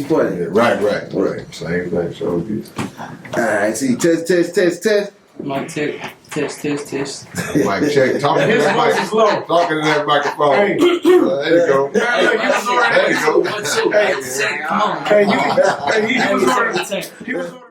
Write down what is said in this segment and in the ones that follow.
party. Yeah, right. Same thing. So good. Alright, see, test. Mic check. Test. Mic check. Talking to His that voice is low. Talking to that microphone. Hey. There you go. There you go. Come on. Hey, he was ordering.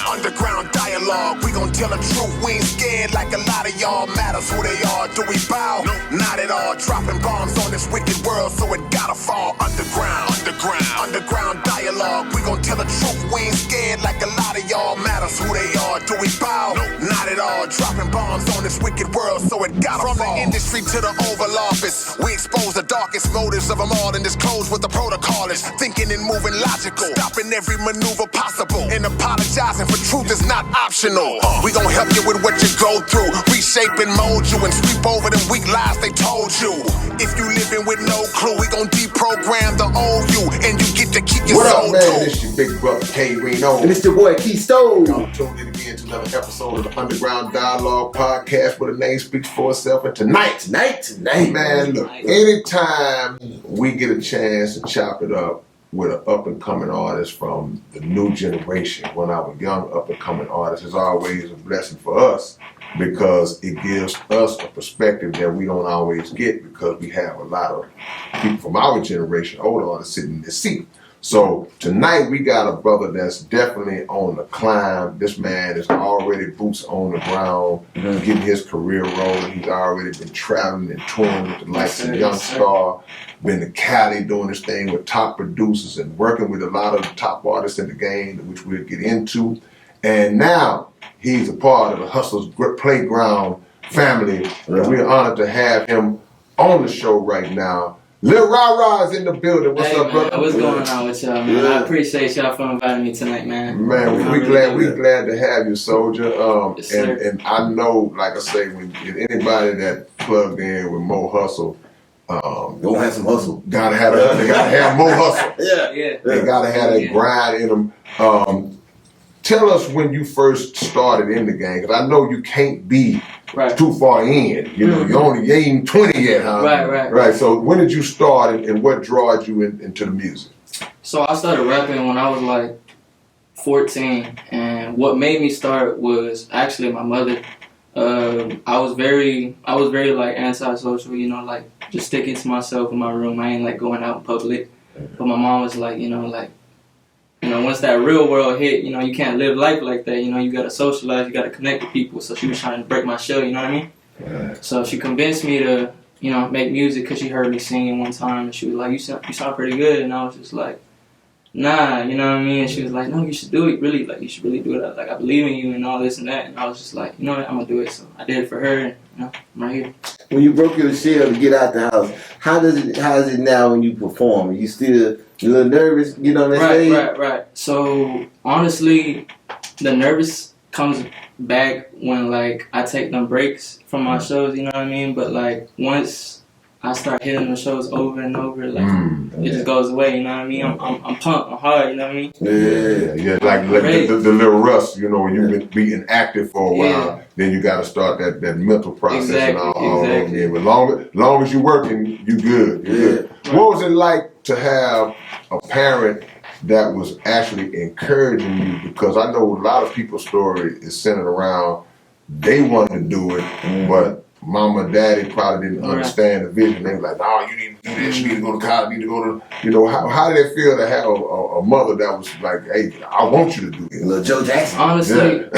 Underground dialogue. We gon' tell the truth. We ain't scared like a lot of y'all. Matters who they are. Do we bow? No, not at all. Dropping bombs on this wicked world, so it gotta fall. Underground dialogue. We gon' tell the truth. We ain't scared like a lot of y'all. Matters who they are. Do we bow? No, not at all. Dropping bombs on this wicked world, so it gotta fall. From the industry to the Oval Office, we expose the darkest motives of them all and disclose what the protocol is. Thinking and moving logical, stopping every maneuver possible, and apologizing for truth is not optional. We gon' help you with what you go through, reshape and mold you, and sweep over them weak lies they told you. If you living with no clue, we gon' deprogram the old you, and you get to keep your soul too. What up, man? This your big brother K Reno. And it's your boy Key Stone. Y'all tuned in again to another episode of the Underground Dialogue Podcast, where the name speaks for itself. And tonight, man, look, anytime we get a chance to chop it up with an up-and-coming artist from the new generation, one of our young up-and-coming artists, is always a blessing for us, because it gives us a perspective that we don't always get, because we have a lot of people from our generation, older artists, sitting in this seat. So tonight we got a brother that's definitely on the climb. This man is already boots on the ground, getting his career rolling. He's already been traveling and touring with the likes of Young Star, been to Cali doing this thing with top producers and working with a lot of the top artists in the game, which we'll get into. And now he's a part of the Hustlers Playground family. And we're honored to have him on the show right now. Lil RyRy is in the building. What's up, brother? What's going on with y'all, man? I appreciate y'all for inviting me tonight, man. Man, we glad to have you, Soldier. Yes, sir. And I know, like I say, when anybody that plugged in with more hustle, Don't have some hustle. they gotta have more hustle. Yeah. They gotta have that grind in them. Tell us when you first started in the game, because I know you can't be too far in. You know, you ain't even 20 yet, huh? Right. So when did you start, and what drawed you into the music? So I started rapping when I was like 14, and what made me start was actually my mother. I was very like antisocial, you know, like just sticking to myself in my room. I ain't like going out in public. But my mom was like, once that real world hit, you know, you can't live life like that. You know, you gotta socialize, you gotta connect with people. So she was trying to break my shell, you know what I mean? Right. So she convinced me to, make music, because she heard me singing one time, and she was like, you sound pretty good. And I was just like, nah, you know what I mean? And she was like, no, you should do it, really. Like, you should really do it. I was like, I believe in you and all this and that. And I was just like, you know what, I'm gonna do it. So I did it for her, and, I'm right here. When you broke your shell to get out the house, how is it now when you perform? Are you still a little nervous, get on that stage? Right. So honestly, the nervous comes back when like I take them breaks from my shows, you know what I mean? But like once I start hitting the shows over and over, like it just goes away, you know what I mean? I'm pumped, I'm hard, you know what I mean? Yeah, like the little rust, you know, when you've been being active for a while, then you got to start that mental process and all over again. But long as you're working, you good. Good. What was it like to have a parent that was actually encouraging you? Because I know a lot of people's story is centered around they wanted to do it, but mama and daddy probably didn't understand the vision. They were like, no, you need to do this, you need to go to college, you need to go to, how did it feel to have a mother that was like, hey, I want you to do this? Little Joe Jackson. Honestly,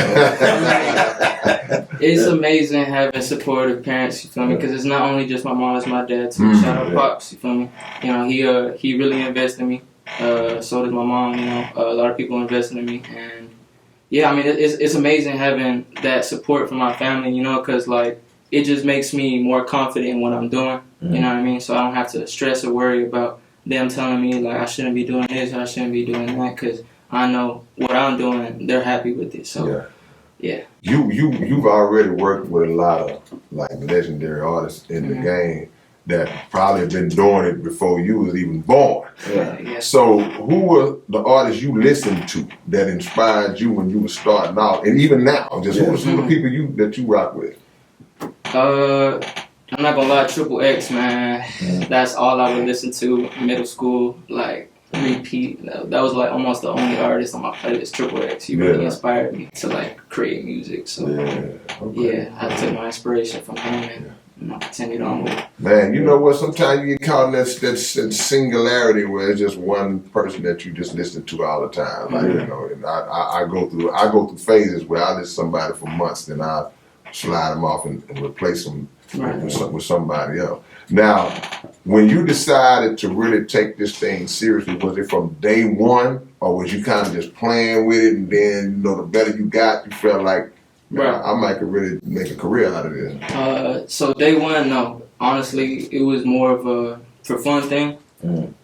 it's amazing having supportive parents, you feel me? Because it's not only just my mom, it's my dad too. Shout out Pops, you feel me? You know, he really invested in me. So did my mom, a lot of people invested in me. And yeah, I mean, it's amazing having that support from my family, because like, it just makes me more confident in what I'm doing, you know what I mean? So I don't have to stress or worry about them telling me, like, I shouldn't be doing this, I shouldn't be doing that, because I know what I'm doing, they're happy with it, so, yeah. You've already worked with a lot of, like, legendary artists in the game that probably have been doing it before you was even born. Yeah. So who were the artists you listened to that inspired you when you were starting out, and even now, just who are some of the people that you rock with? I'm not gonna lie, Triple X, man. That's all I would listen to in middle school. Like, repeat. That was like almost the only artist on my playlist, Triple X. He really inspired me to like create music. So I took my inspiration from him and continued on with it. Man, you know what? Sometimes you get caught in that singularity where it's just one person that you just listen to all the time. Like you know, and I go through phases where I listen to somebody for months, then I slide them off and replace them with somebody else. Now, when you decided to really take this thing seriously, was it from day one, or was you kind of just playing with it, and then the better you got, you felt like, I might could really make a career out of this? So day one, no. Honestly, it was more of a for fun thing,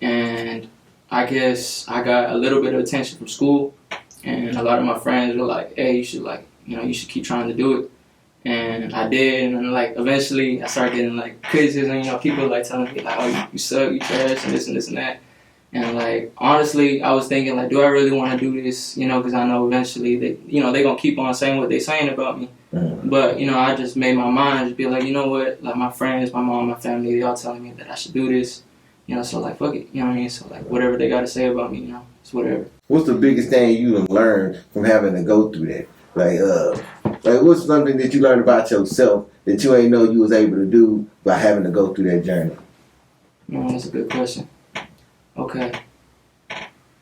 and I guess I got a little bit of attention from school, and a lot of my friends were like, "Hey, you should you should keep trying to do it." And I did, and like eventually I started getting like criticism. People like telling me like, "Oh, you suck, you trash, and this and that." And like honestly, I was thinking like, do I really want to do this? Because I know eventually they gonna keep on saying what they're saying about me. But I just made my mind to be like, you know what? Like my friends, my mom, my family, they all telling me that I should do this. So like fuck it. You know what I mean? So like whatever they gotta say about me, it's whatever. What's the biggest thing you learned from having to go through that? Like what's something that you learned about yourself that you ain't know you was able to do by having to go through that journey? That's a good question. Okay.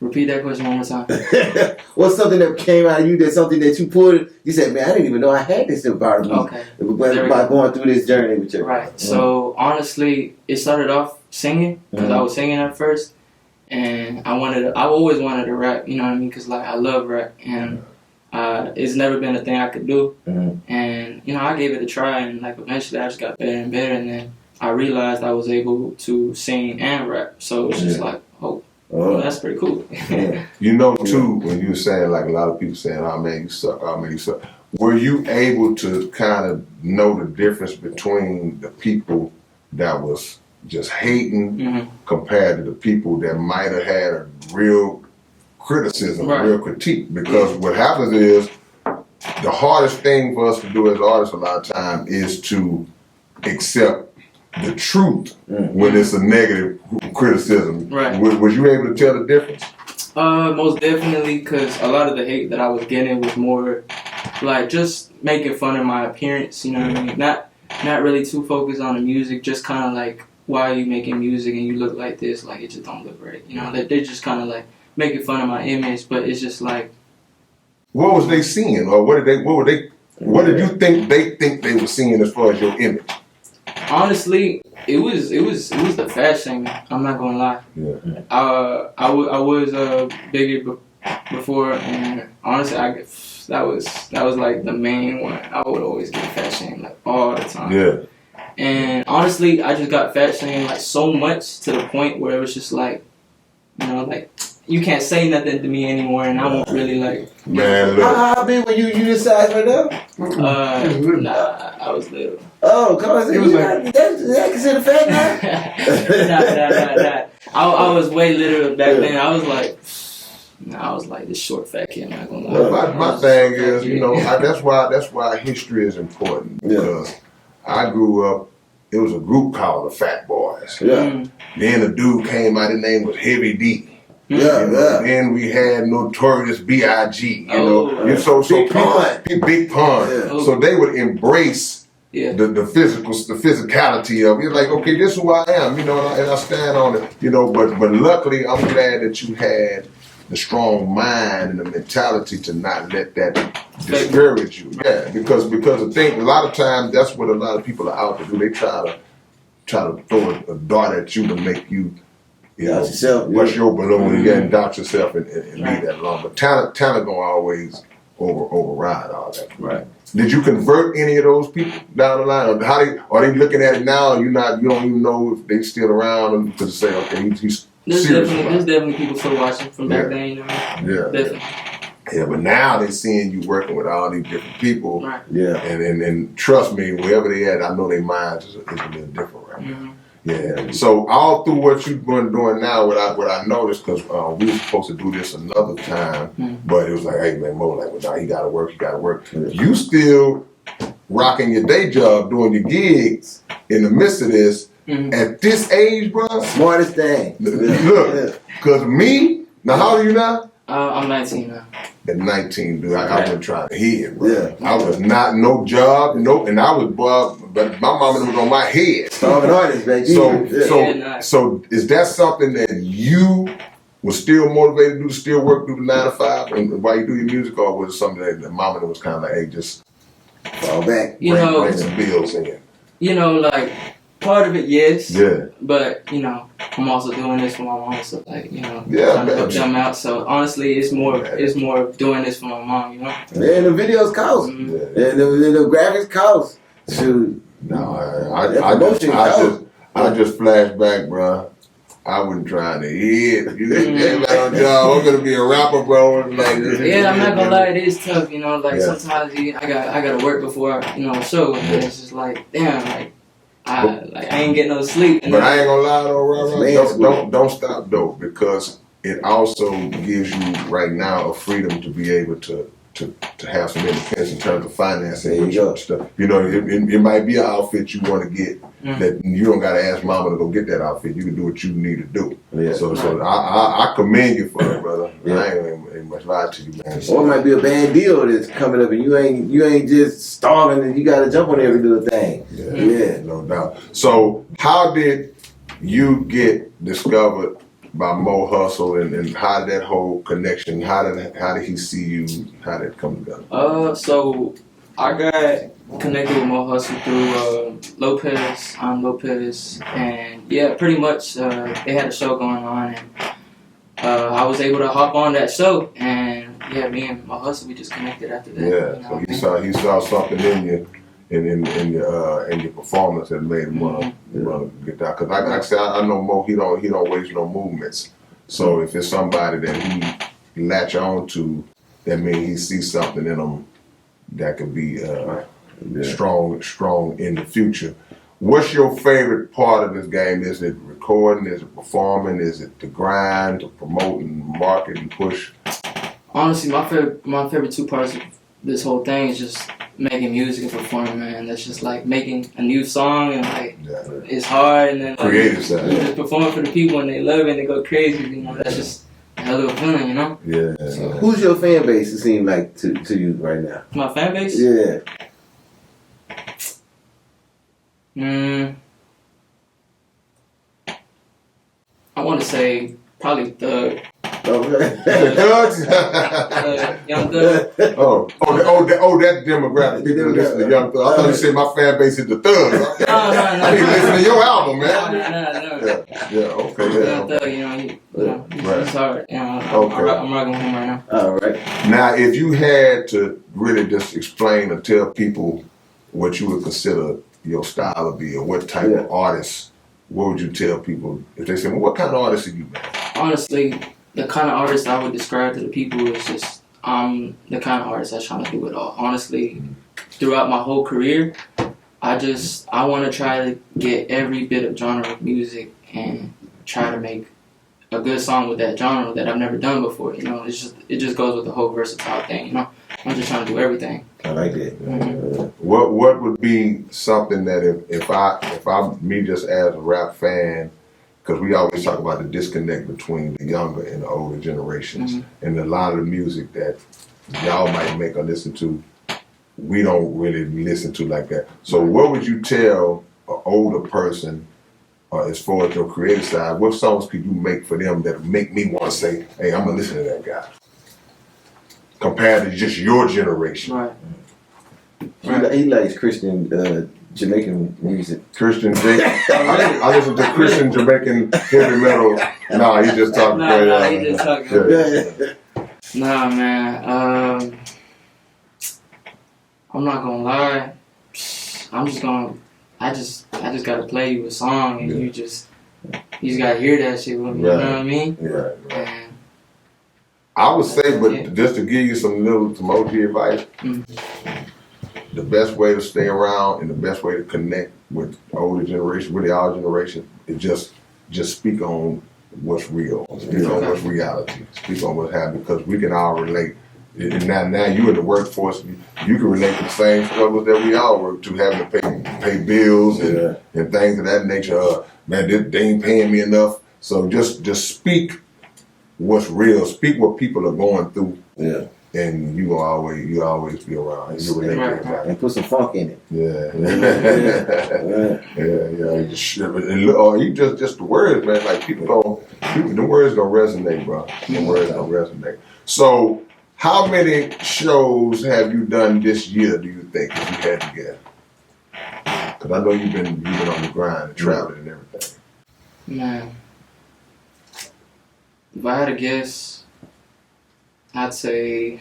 Repeat that question one more time. What's something that came out of you that's something that you pulled, you said, man, I didn't even know I had this part of me. Okay. By going through this journey with you. Right. So honestly, it started off singing, because I was singing at first, and I always wanted to rap, you know what I mean? Because like I love rap, and it's never been a thing I could do. And I gave it a try, and like eventually I just got better and better, and then I realized I was able to sing and rap. So it's just like, that's pretty cool. Too, when you were saying like a lot of people saying, "Oh man, you suck. Oh man, you suck." Were you able to kind of know the difference between the people that was just hating compared to the people that might have had a real criticism, a real critique? Because what happens is the hardest thing for us to do as artists a lot of time is to accept the truth when it's a negative criticism. Right. Was you able to tell the difference? Most definitely, because a lot of the hate that I was getting was more like just making fun of my appearance, you know what I mean? Not really too focused on the music, just kind of like, why are you making music and you look like this? Like, it just don't look right. They're just kind of like making fun of my image, but it's just like... What was they seeing? Or what did you think they were seeing as far as your image? Honestly, it was the fashion. I'm not gonna lie. Yeah. I was bigger before, and honestly, that was like the main one. I would always get fat shamed like all the time. Yeah. And honestly, I just got fat shamed like so much to the point where it was just like, like you can't say nothing to me anymore, and I won't really like. Man, look. How big were you this size right now? Nah, I was little. Oh, come on, that considered fat now? Nah. I was way little back then. I was like this short fat kid. I'm not gonna lie. Well, my thing is, that's why history is important, because I grew up. It was a group called the Fat Boys. Yeah. Then a dude came out. His name was Heavy D. Yeah. Then we had Notorious B.I.G. So Big Pun. Big Pun. Yeah. So they would embrace the physicality of it. Like, okay, this is who I am, and I stand on it, But luckily, I'm glad that you had the strong mind and the mentality to not let that discourage you. Yeah, because the thing, a lot of times, that's what a lot of people are out to do. They try to throw a dart at you to make you. What's your balloon? And doubt yourself and leave that alone. But talent gonna always override all that. Right. Did you convert any of those people down the line, or are they looking at it now? And you don't even know if they still around, and to say, okay, he's serious. There's definitely people still watching from back then. Yeah. Definitely. Yeah, but now they're seeing you working with all these different people. Right. Yeah. And trust me, wherever they at, I know their minds is a little different right now. Mm-hmm. Yeah. So all through what you've been doing now, what I noticed, because we were supposed to do this another time, but it was like, hey man, Mo, like, well, now you gotta work. You still rocking your day job, doing your gigs in the midst of this, at this age, bro. Smartest thing. Look, cause me, now how old are you now? I'm 19 now. At 19, dude, I wasn't trying to hit, bro. Yeah. I was not, no job, and I was, but my mama was on my head. Starving artist, baby. So is that something that you was still motivated to do, to still work through the 9 to 5 and while you do your music, or was it something that the mama was kind of like, hey, just fall back, bring some bills in? You know, like, part of it, yes. Yeah. But, you know, I'm also doing this for my mom, so, like, you know, Yeah, trying to help them out. So, honestly, it's more of doing this for my mom, you know? Yeah, and the videos cost. Mhm. Yeah. And the graphics cost. Shoot. No, I just flash back, bro. I wasn't trying to hit. You everybody on job. I'm gonna be a rapper, bro. Like, Yeah, I'm not gonna lie, it is tough, you know. Like sometimes I gotta work before a show, and it's just like, damn, like I ain't getting no sleep. But I ain't gonna lie though, RyRy. Don't stop though, because it also gives you right now a freedom to be able to have some independence in terms of financing and stuff. You know, it might be an outfit you want to get that you don't got to ask mama to go get that outfit. You can do what you need to do. Yeah. So I commend you for it, brother. Yeah. I ain't much lie to you, man. Or it might be a bad deal that's coming up, and you ain't just starving, and you got to jump on every little thing. Yeah, no doubt. So how did you get discovered by Mo Hustle, and how did that whole connection? How did he see you? How did it come together? So I got connected with Mo Hustle through Lopez, and yeah, pretty much they had a show going on, and I was able to hop on that show, and yeah, me and Mo Hustle, we just connected after that. Yeah, you know, so he saw something in you. In your performance that made him want to get that. Because like I said, I know Mo, he don't waste no movements. So if it's somebody that he latch on to, that means he sees something in them that could be strong in the future. What's your favorite part of this game? Is it recording? Is it performing? Is it the grind, the promoting, marketing, push? Honestly, my favorite two parts of this whole thing is just making music and performing, man. That's just like making a new song, and like it's hard, and then like, creative side. Just performing for the people, and they love it and they go crazy. You know, that's just a hell of a feeling, you know. Yeah. So, who's your fan base? It seems like to you right now. My fan base? Yeah. I want to say probably Thug. Young Thug. That demographic. This is the Young Thug. I thought you said my fan base is the Thug. No. I need to listen to your album, man. No. Yeah, okay. Young Thug, you know, he's hard. You know, I'm rocking with him right now. All right. Now, if you had to really just explain or tell people what you would consider your style to be, or what type of artist, what would you tell people if they say, well, what kind of artist are you, man? Honestly, the kind of artist I would describe to the people is just the kind of artist that's trying to do it all. Honestly, throughout my whole career, I want to try to get every bit of genre of music and try to make a good song with that genre that I've never done before. You know, it just goes with the whole versatile thing. You know, I'm just trying to do everything. I like that. Mm-hmm. What would be something that if I me just as a rap fan, because we always talk about the disconnect between the younger and the older generations, and a lot of the music that y'all might make or listen to, we don't really listen to like that. So what would you tell an older person, as far as your creative side, what songs could you make for them that make me want to say, hey, I'm going to listen to that guy, compared to just your generation? Right. He likes Christian Jamaican music. Christian I listen to Christian Jamaican heavy metal. Nah, he just talking crazy. He just talking. Nah, man. I'm not gonna lie. I just gotta play you a song, and you just gotta hear that shit with me. You know what I mean? Right. And I would say, but just to give you some OG advice. The best way to stay around and the best way to connect with the older generation, with our generation, is just speak on what's real, speak on what's reality, speak on what's happening, because we can all relate. And now you in the workforce, you can relate to the same struggles that we all work to, having to pay pay bills and things of that nature. Man, they ain't paying me enough. So just speak what's real. Speak what people are going through. Yeah. And you always be around. And you relate to everybody. And put some funk in it. Yeah. Yeah. Or you just the words, man. Like the words gonna resonate, bro. The words gonna resonate. So, how many shows have you done this year? Do you think if you had to guess? Because I know you've been on the grind and traveling and everything. Man, if I had to guess, I'd say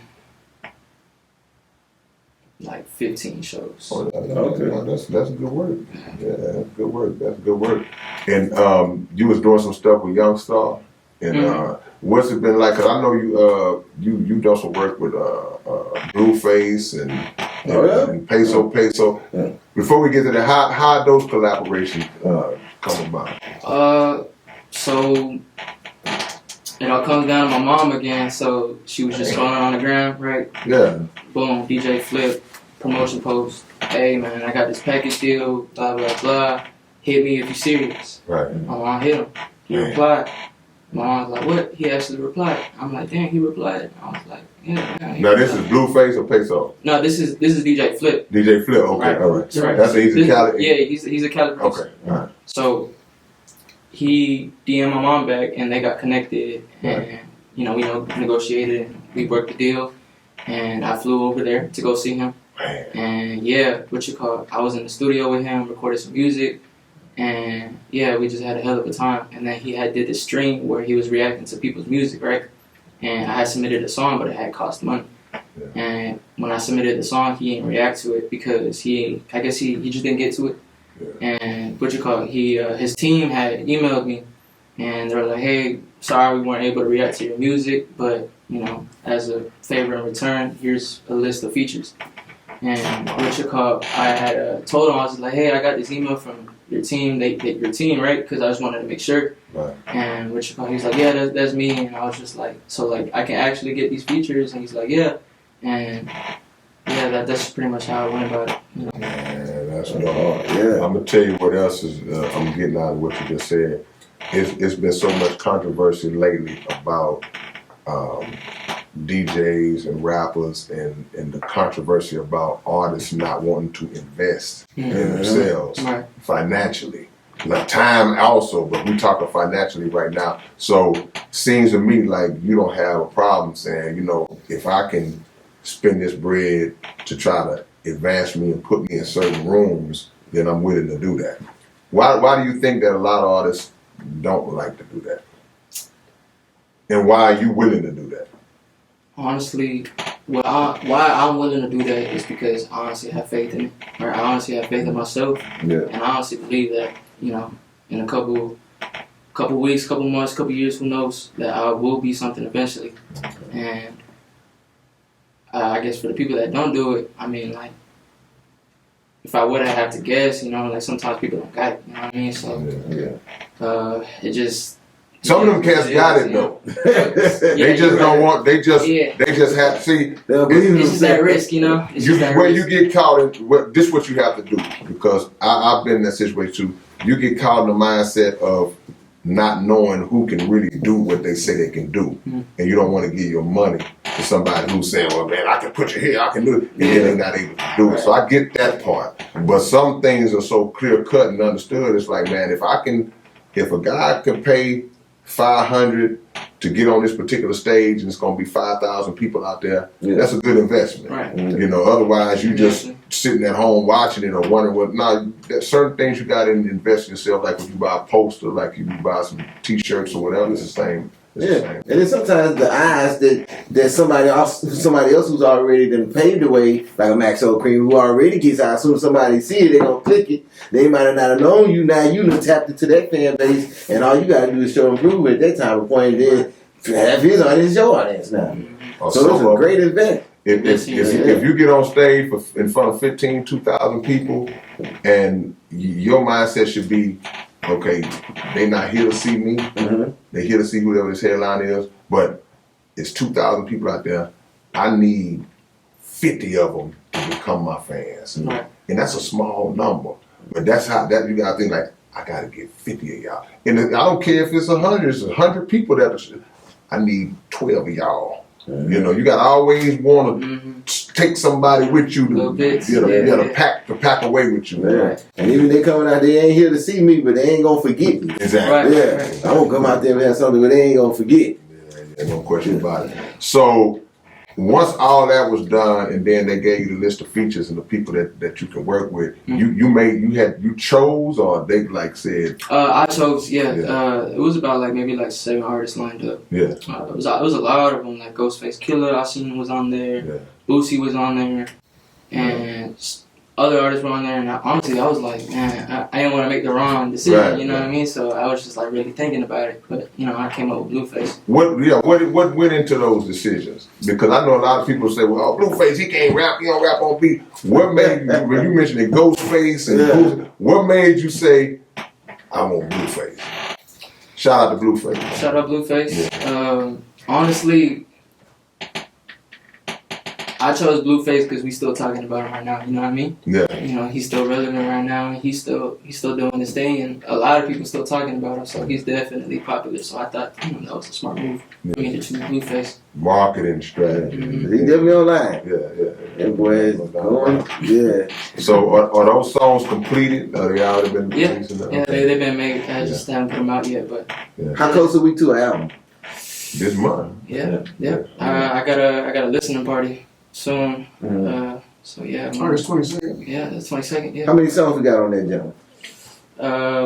like 15 shows. Oh, that's good work. Yeah, that's good work. That's good work. And you was doing some stuff with Youngstar, and what's it been like? Cause I know you done some work with Blueface and Peso. Yeah. Before we get to that, how those collaborations come about? So it all comes down to my mom again. So she was just scrolling on the gram, right? Yeah. Boom, DJ Flip, promotion post. Hey man, I got this package deal, blah blah blah. Hit me if you're serious. Right. My mom hit him. He replied. My mom was like, what? He actually replied. I'm like, damn, he replied. I was like, yeah. Now this is Blueface or Peso? No, this is DJ Flip. DJ Flip. Okay, right. all right. Right. That's an easy Cali. Yeah, he's a Cali person. Okay, all right. So he DM'd my mom back, and they got connected, and we negotiated, and we worked the deal, and I flew over there to go see him, and I was in the studio with him, recorded some music, and we just had a hell of a time. And then he did this stream where he was reacting to people's music, right? And I had submitted a song, but it had cost money. Yeah. And when I submitted the song, he didn't react to it because I guess he just didn't get to it. Yeah. And his team had emailed me, and they were like, "Hey, sorry we weren't able to react to your music, but as a favor in return, here's a list of features." And I had told him, I was like, "Hey, I got this email from your team, your team, right? Because I just wanted to make sure." Right. And he was like, "Yeah, that's me." And I was just like, "So like I can actually get these features?" And he's like, "Yeah." And that's pretty much how I went about it. Man, that's dope. Yeah. I'm gonna tell you what else is I'm getting out of what you just said. It's been so much controversy lately about DJs and rappers and the controversy about artists not wanting to invest in themselves financially. Now, time also, but we talking financially right now. So seems to me like you don't have a problem saying, if I can spend this bread to try to advance me and put me in certain rooms, then I'm willing to do that. Why do you think that a lot of artists don't like to do that? And why are you willing to do that? Honestly, why I'm willing to do that is because I honestly have faith in it. Right? I honestly have faith in myself. Yeah. And I honestly believe that, in a couple weeks, couple months, couple years, who knows, that I will be something eventually. And I guess for the people that don't do it, I mean, like, if I would have to guess, like sometimes people don't got it, you know what I mean? So, it just... Some of them cats got it though. They just don't want. They just have to see. It's just that risk, It's just that risk. You get caught in. This is what you have to do, because I've been in that situation too. You get caught in the mindset of not knowing who can really do what they say they can do, and you don't want to give your money to somebody who's saying, "Well, man, I can put you here, I can do it," and then they're not able to do it. So I get that part, but some things are so clear cut and understood. It's like, man, if a guy can pay $500 to get on this particular stage, and it's going to be 5,000 people out there, that's a good investment. Right. Otherwise you just sitting at home watching it or wondering what. There's certain things you got to invest in yourself, like when you buy a poster, like you buy some T-shirts or whatever. It's the same. And then sometimes the eyes that somebody else who's already done paved the way, like a Maxo Cream, who already gets out. As soon as somebody see it, they gonna click it. They might have not known you. Now you done tapped into that fan base, and all you gotta do is show improvement at that time of point. Then half his audience, your audience now. So it's a great event. If you get on stage in front of 2,000 people, and your mindset should be, okay, they not here to see me. They here to see whoever this headline is, but it's 2,000 people out there. I need 50 of them to become my fans, and that's a small number. But that's how that you gotta think like, I gotta get 50 of y'all. And I don't care if it's 100, it's 100 people I need 12 of y'all. You know, you gotta always want to take somebody with you to pack away with you. Right. And even they coming out, they ain't here to see me, but they ain't gonna forget me. Exactly. Yeah, I'm gonna come out there and have something, but they ain't gonna forget. Yeah, no question about it. So once all that was done, and then they gave you the list of features and the people that you can work with, you chose, or they like said? I chose. It was about maybe 7 artists lined up. Yeah. It was a lot of them. Like Ghostface Killer, I seen was on there. Yeah. Boosie was on there, and other artists were on there. And honestly, I was like, man, I didn't want to make the wrong decision. Right, you know what I mean? So I was just really thinking about it. But I came up with Blueface. What went into those decisions? Because I know a lot of people say, well, Blueface, he can't rap, he don't rap on beat. What made you, when you mentioned the Ghostface and Boosie, what made you say, I want Blueface? Shout out to Blueface. Shout out Blueface. Yeah. Honestly, I chose Blueface because we still talking about him right now. You know what I mean? Yeah. He's still relevant right now. He's still doing his thing, and a lot of people still talking about him. So he's definitely popular. So I thought that was a smart move. Yeah. To choose Blueface. Marketing strategy. He definitely online. Yeah. That boy is going. Yeah. So are those songs completed? Are they already been released? Yeah, they've been made. I just haven't put them out yet, but. Yeah. How close are we to an album? This month. Yeah. I got a listening party soon. So yeah. It's 22nd. Yeah, that's 22nd. Yeah. How many songs we got on that jump?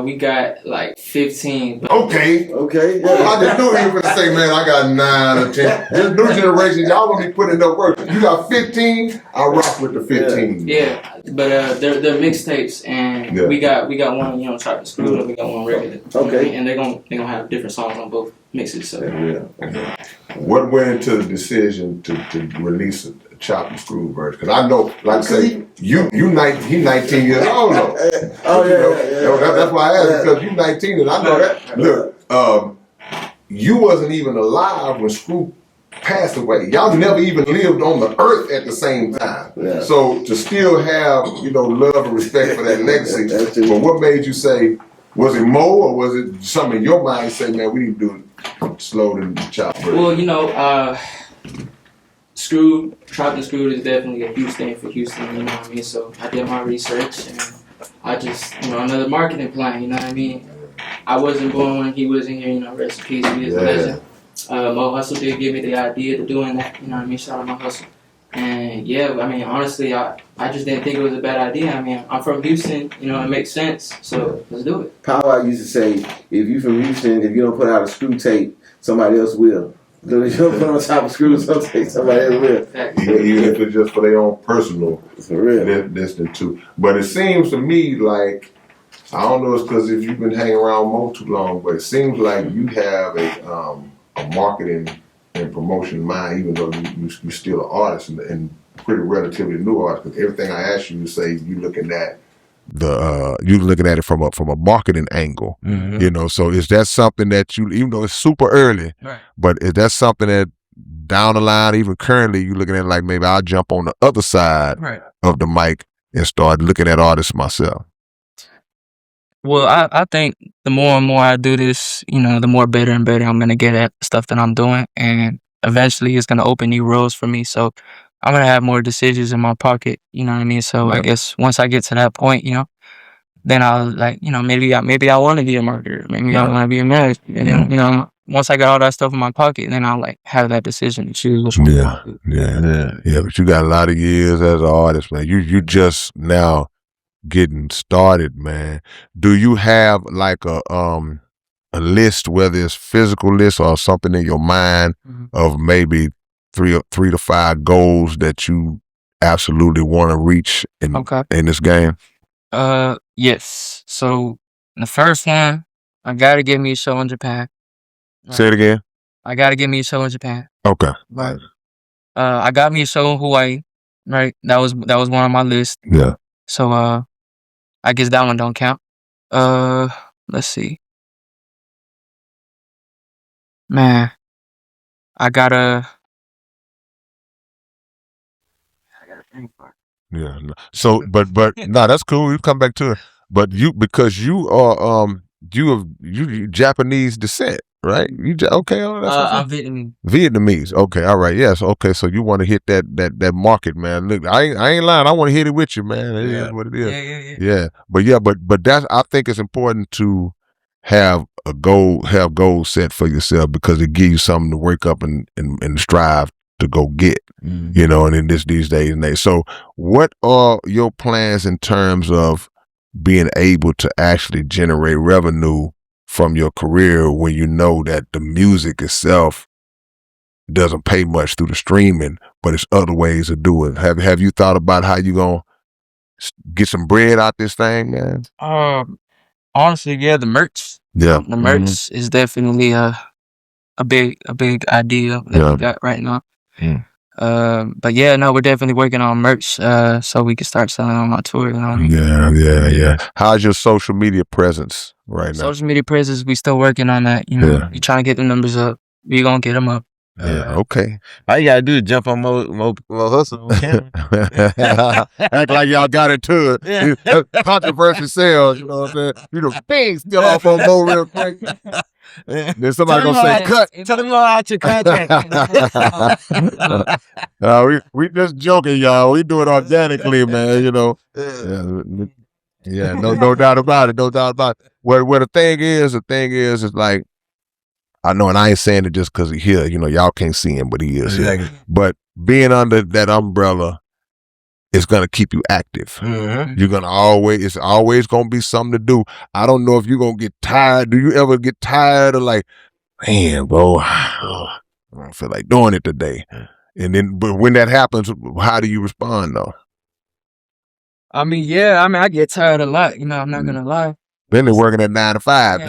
We got 15. Okay. Yeah. I just knew you were gonna say, man, I got 9 or 10. This new generation, y'all don't be putting no work. You got 15, I rock with the 15. Yeah, but they're mixtapes, and we got one, chopped and screwed, and we got one regular. Okay. And they're gonna have different songs on both mixes. So. What went into the decision to release a chopped and screwed version? Because I know, like I say, he 19 years old though. That's why I asked, because you 19 and I know that. Look, you wasn't even alive when Screw passed away. Y'all never even lived on the earth at the same time. Yeah. So to still have, love and respect for that legacy. But what made you say, was it Mo, or was it something in your mind say, man, we need to do it slow and chop? Well, chopped and screwed is definitely a huge thing for Houston, you know what I mean? So I did my research, and I just, another marketing plan, you know what I mean? I wasn't born when he wasn't here, rest in peace, he is a legend. Mo Hustle did give me the idea to doing that, you know what I mean? Shout out Mo Hustle. And honestly, I just didn't think it was a bad idea. I'm from Houston, it makes sense, so let's do it. Power used to say, if you from Houston, if you don't put out a screw tape, somebody else will. If you don't put on top of screws, somebody else will. Even if it's just for their own personal listening to. But it seems to me like, I don't know, it's because if you've been hanging around Mo too long, but it seems like you have a marketing and promotion mind, even though you're still an artist and pretty relatively new artist. Because everything I ask you, you say you looking at you looking at it from a marketing angle. Mm-hmm. So is that something that you, even though it's super early, right, but is that something that down the line, even currently, you looking at like, maybe I'll jump on the other side of the mic and start looking at artists myself? Well, I think the more and more I do this, the more better and better I'm going to get at stuff that I'm doing. And eventually it's going to open new roads for me. So I'm going to have more decisions in my pocket. You know what I mean? So I guess once I get to that point, then I'll maybe I want to be a marketer. Maybe I want to be a manager. And once I got all that stuff in my pocket, then I'll have that decision to choose which one. Yeah. But you got a lot of years as an artist, man. You just now getting started, man. Do you have like a list, whether it's physical list or something in your mind, of maybe three to 5 goals that you absolutely want to reach in this game? Yes. So the first one, I gotta get me a show in Japan. Right. Say it again. I gotta get me a show in Japan. Okay. Right. I got me a show in Hawaii. Right. That was one on my list. Yeah. So I guess that one don't count. Let's see. Man, I gotta think for it. Yeah. So, but no, that's cool. You come back to it. But because you are you Japanese descent, right? Okay? Oh, that's what's I'm up. Vietnamese. Vietnamese. Okay, all right. Yes. Okay. So you want to hit that market, man. Look, I ain't lying. I want to hit it with you, man. It is what it is. Yeah. But that's, I think it's important to have goals set for yourself, because it gives you something to wake up and strive to go get. You know, and in these days and age. So what are your plans in terms of being able to actually generate revenue from your career when you know that the music itself doesn't pay much through the streaming, but it's other ways of doing it? Have you thought about how you gonna get some bread out this thing, man? Honestly, yeah, the merch. Yeah. The merch is definitely a big idea that we got right now. But yeah, no, we're definitely working on merch, so we can start selling on my tour. You know what I mean? Yeah. How's your social media presence right now? Social media presence, we still working on that. You know, we trying to get the numbers up. We gonna get them up. Yeah. Okay. All you gotta do is jump on more hustle on camera. Act like y'all got into it. Controversy sales, you know what I'm saying? You know, things still off on Mo real quick. Then somebody gonna say, cut. Tell them all out your contract. We just joking, y'all. We do it organically, man, you know. Yeah, no doubt about it. No doubt about it. Where the thing is like, I know, and I ain't saying it just because he's here. You know, y'all can't see him, but he is here. But being under that umbrella is gonna keep you active. You're gonna it's always gonna be something to do. I don't know if you're gonna get tired. Do you ever get tired of like, man, bro, I don't feel like doing it today? And then, but when that happens, how do you respond though? I mean, yeah, I get tired a lot. You know, I'm not gonna lie. Then they're working at 9 to 5.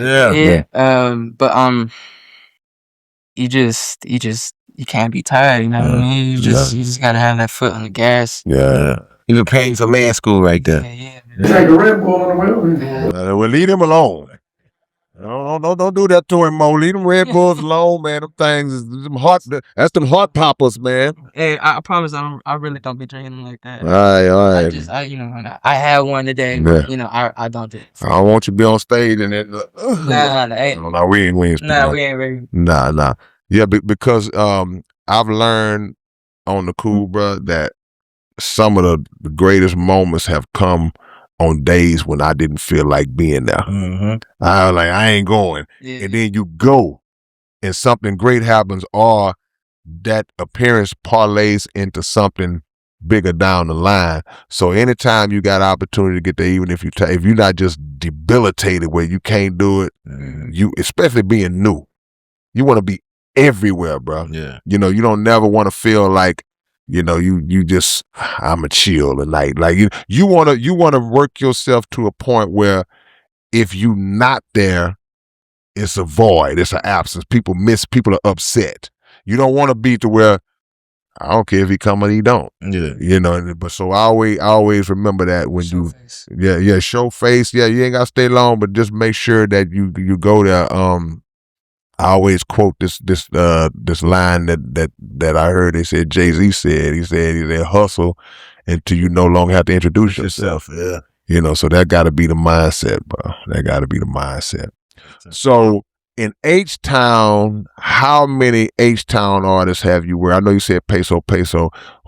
But you can't be tired. You know what I mean? You just gotta have that foot on the gas. Yeah. You been paying for man school right there. Yeah. Take a Red Bull on the wheel. Well, leave him alone. Don't do that to him, Mo. Leave them Red Bulls alone, man. Them things, that's them heart poppers, man. Hey, I promise I really don't be drinking like that. All right. I had one today. But, you know, I don't do it. I don't want you to be on stage and then. Nah, we ain't. Nah, we ain't ready. Nah. Yeah, because I've learned on the cool, bro, that some of the greatest moments have come on days when I didn't feel like being there. I was like, I ain't going. Yeah. And then you go and something great happens, or that appearance parlays into something bigger down the line. So anytime you got opportunity to get there, even if you're not just debilitated where you can't do it, you, especially being new, you want to be everywhere, bro. Yeah. You know, you don't never want to feel like, you know, you just, I'm a chill tonight. Like you want to work yourself to a point where if you not there, it's a void, it's an absence. People are upset. You don't want to be to where, I don't care if he come or he don't. Yeah. You know, but so I always remember that when Show you, face. show face. Yeah, you ain't got to stay long, but just make sure that you go there. I always quote this line that I heard. They said Jay-Z said. He said hustle until you no longer have to introduce yourself. Yeah. You know, so that got to be the mindset, bro. That got to be the mindset. So in H-Town, how many H-Town artists have you worked? I know you said Peso.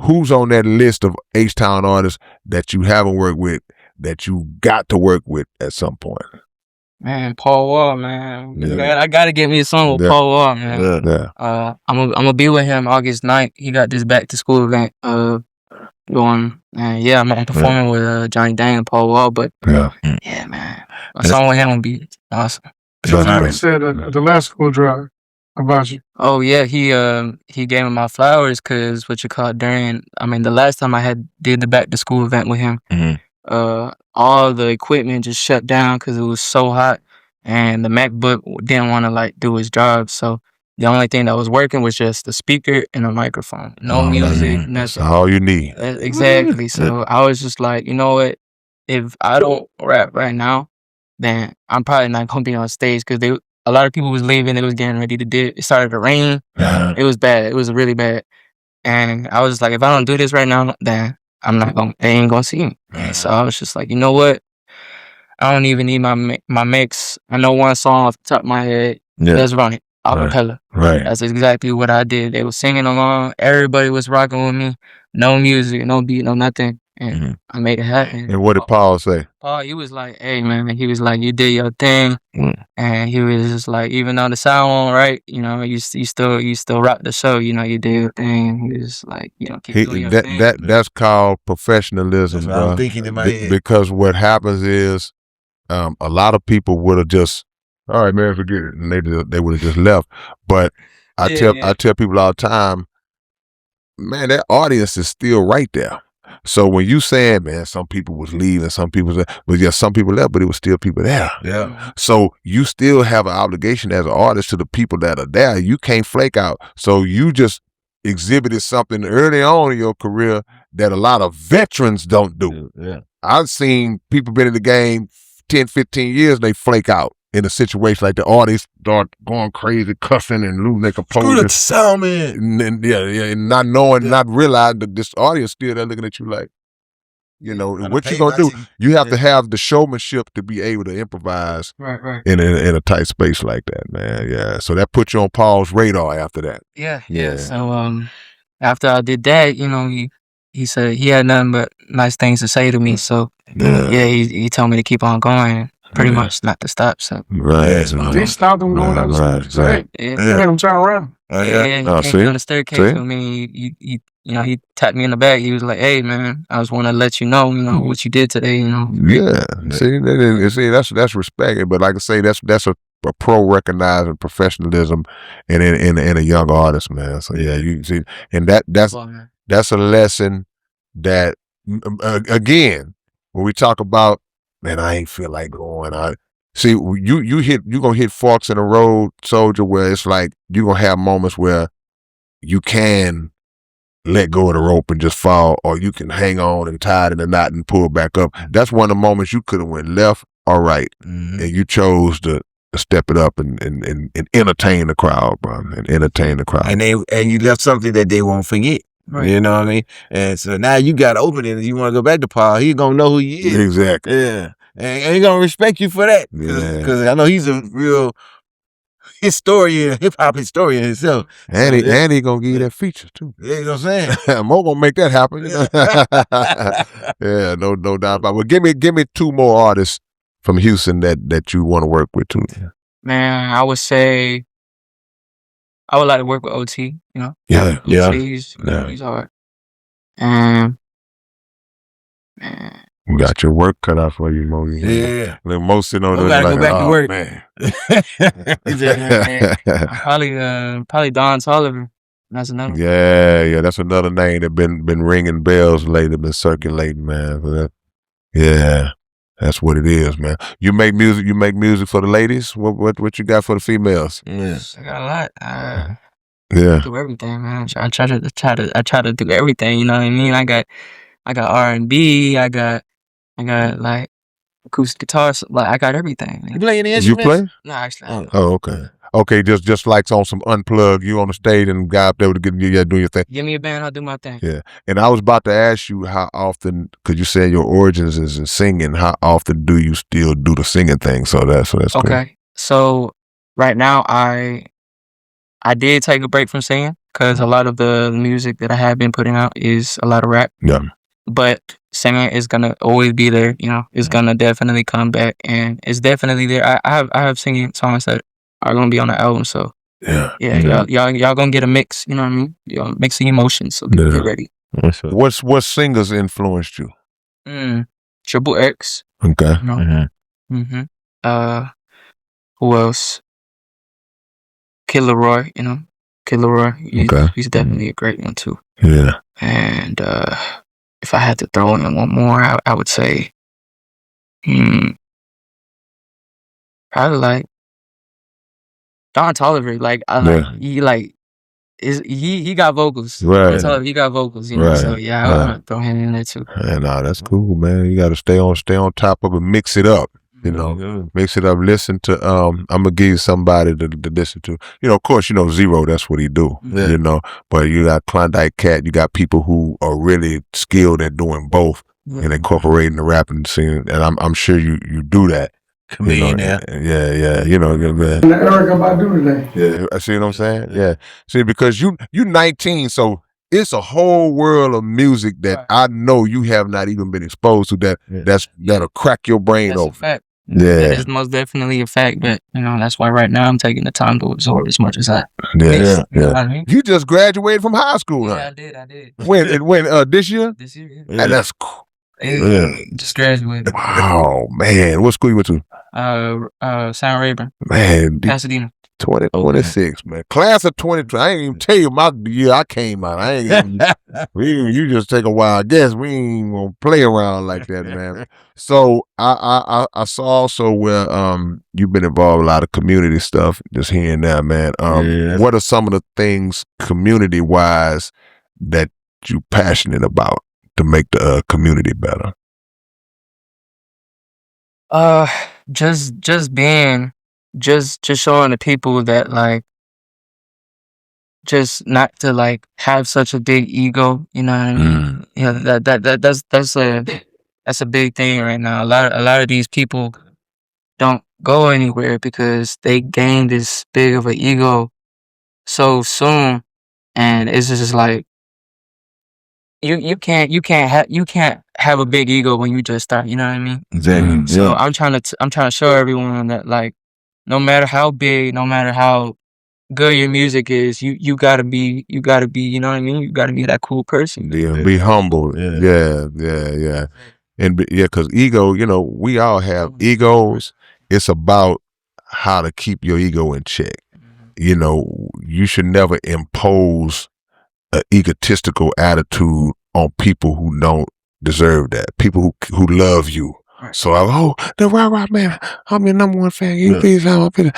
Who's on that list of H-Town artists that you haven't worked with that you got to work with at some point? Man, Paul Wall, man. Yeah. I gotta get me a song with Paul Wall, man. Yeah. I'm gonna be with him August 9th. He got this back to school event going. And yeah, I'm performing with Johnny Dang and Paul Wall. But yeah, man, a song with him would be awesome. Somebody said at the last school drive about you. Oh yeah, he gave me my flowers because during the last time I did the back to school event with him, all the equipment just shut down because it was so hot, and the MacBook didn't want to do its job. So the only thing that was working was just the speaker and a microphone. No music, nothing. That's all you need. Exactly. So I was just like, you know what? If I don't rap right now, then I'm probably not gonna be on stage because a lot of people was leaving. It was getting ready to dip. It started to rain. It was bad. It was really bad. And I was just like, if I don't do this right now, then they ain't gonna see me. So I was just like, you know what? I don't even need my mix. I know one song off the top of my head. Yeah. Let's run it. Acapella. Right. That's exactly what I did. They were singing along. Everybody was rocking with me. No music, no beat, no nothing. And I made it happen. And what did Paul say? Paul, he was like, hey, man. He was like, you did your thing. And he was just like, even though the sound won't right, you know, you still rock the show. You know, you did your thing. He was like, you know, keep doing your thing. That's called professionalism, bro. I'm thinking in my head. Because what happens is a lot of people would have just, all right, man, forget it. And they would have just left. But I tell people all the time, man, that audience is still right there. So when you saying, man, some people was leaving, some people some people left, but it was still people there. Yeah. So you still have an obligation as an artist to the people that are there. You can't flake out. So you just exhibited something early on in your career that a lot of veterans don't do. Yeah. I've seen people been in the game 10, 15 years, and they flake out in a situation like the artists start going crazy, cussing and losing their composure. Screw the sound, man. And not knowing, not realizing that this audience still there looking at you like, you know, what you gonna do? You have to have the showmanship to be able to improvise Right. in a tight space like that, man. Yeah. So that put you on Paul's radar after that. Yeah. So after I did that, you know, he said he had nothing but nice things to say to me. So he told me to keep on going. Pretty much not to stop. So They stopped them going up the stairs. They had them turn around. He came down the staircase with me. He tapped me in the back. He was like, "Hey, man, I just want to let you know, what you did today. Yeah. See, that's respect. But like I say, that's a pro recognizing professionalism in a young artist, man. So yeah, you see, and that's a lesson that again, when we talk about, man, I ain't feel like going. See, you gonna hit forks in the road, soldier, where it's like you gonna have moments where you can let go of the rope and just fall, or you can hang on and tie it in a knot and pull back up. That's one of the moments you could have went left or right, and you chose to step it up and entertain the crowd, bro, and entertain the crowd. And you left something that they won't forget. Right. You know what I mean? And so now you got to open it, and you want to go back to Paul. He's going to know who you is. Exactly. Yeah. And he's going to respect you for that. Because I know he's a real hip-hop historian himself. And he going to give you that feature, too. Yeah, you know what I'm saying? Mo going to make that happen. Yeah, no doubt about it. Well, give me two more artists from Houston that you want to work with, too. Man, I would say I would like to work with OT, Yeah. He's hard. And man, we got your work cut out for you, Mo. Yeah. Like Mo sitting on Mo gotta go back to work. Man. probably Don Tolliver. That's another one. Yeah, that's another name that been ringing bells lately, been circulating, man. So that's what it is, man. You make music for the ladies? What you got for the females? Yes, I got a lot. Yeah. Do everything, man. I try to do everything. You know what I mean? I got R&B. I got like acoustic guitars. Like I got everything. Man. You play any instruments? You play? No, actually. Oh, okay. Okay, just like on some unplug, you on the stage and guy up there with doing your thing. Give me a band, I'll do my thing. Yeah, and I was about to ask you how often, because you said your origins is in singing. How often do you still do the singing thing? So that's okay. Cool. So right now, I did take a break from singing because a lot of the music that I have been putting out is a lot of rap. Yeah. But singing is gonna always be there. It's gonna definitely come back, and it's definitely there. I have singing songs that are gonna be on the album. So y'all gonna get a mix. You know what I mean? Y'all mixing emotions. So get ready. What singers influenced you? Triple X. Okay. Who else? Kid Leroy. Kid Leroy. He's definitely a great one too. Yeah. And if I had to throw in one more, I would say, probably like Don Tolliver. He got vocals. Right. Don Tolliver, he got vocals. Right. So I would throw him in there too. And that's cool, man. You got to stay on top of it, mix it up. Mix it up. Listen to. I'm gonna give you somebody to listen to. Of course, Zero. That's what he do. Yeah. But you got Klondike Cat. You got people who are really skilled at doing both. and incorporating the rapping scene, and I'm sure you do that. Millionaire. Yeah. You know, man. Eric about to do today. Yeah, I see what I'm saying. Yeah, see, because you 19, so it's a whole world of music that I know you have not even been exposed to. That'll crack your brain That's open. a fact. Yeah, That is most definitely a fact. But that's why right now I'm taking the time to absorb as much as I. yeah. You know what I mean? You just graduated from high school, Yeah, huh? I did. When this year? This year, And that's cool. just graduated. Wow, man, what school you went to? Sound Rayburn, Man, Pasadena. 2026, man. Class of 2020. I ain't even tell you my year I came out. I ain't even, you just take a wild guess. We ain't gonna play around like that, man. So I saw also where you've been involved with a lot of community stuff, just here and there, man. What are some of the things community wise that you passionate about to make the community better? Just being, just showing the people that like, just not to like have such a big ego. You know what I mean? Yeah, that's a big thing right now. A lot of these people don't go anywhere because they gain this big of an ego so soon, and it's just like you can't have a big ego when you just start. You know what I mean? Exactly. So I'm trying to show everyone that like, no matter how big, no matter how good your music is, you gotta be, you know what I mean? You gotta be that cool person. Yeah, be humble. Yeah. And because ego, we all have egos. It's about how to keep your ego in check. You should never impose an egotistical attitude on people who don't deserve that. People who love you. Right. So the RyRy man, I'm your number one fan. You please help me.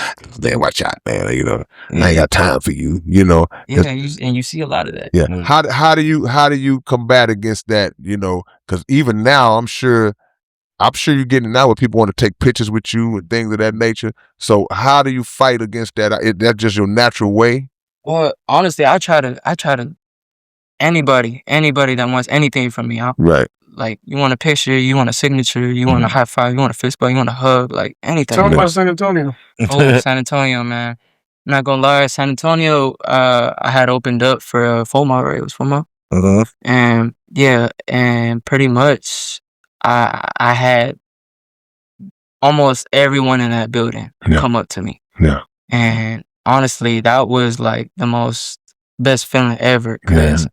Man, watch out, man. I ain't got time for you. Yeah, and you see a lot of that. Yeah. How do you combat against that? Because even now, I'm sure you're getting now where people want to take pictures with you and things of that nature. So how do you fight against that? Is that just your natural way? Well, honestly, I try to anybody that wants anything from me. Right. Like, you want a picture, you want a signature, you want a high five, you want a fist bump, you want a hug, like anything. Tell me about San Antonio. San Antonio, man. I'm not gonna lie, San Antonio, I had opened up for FOMO, right? It was FOMO. And yeah, and pretty much I had almost everyone in that building come up to me. Yeah. And honestly, that was like the most best feeling ever, because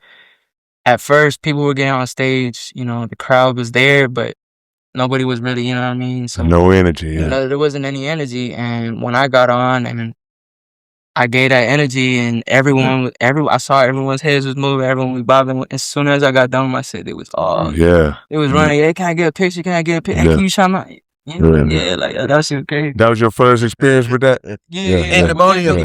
at first people were getting on stage, the crowd was there, but nobody was really, you know what I mean? So no energy. Yeah. There wasn't any energy. And when I got on and I gave that energy, and I saw everyone's heads was moving, everyone was bobbing. As soon as I got done with my set, it was all, it was running. Hey, can I get a picture? Can I get a picture? Hey, can you shout my, like that shit was crazy. That was your first experience with that? Yeah.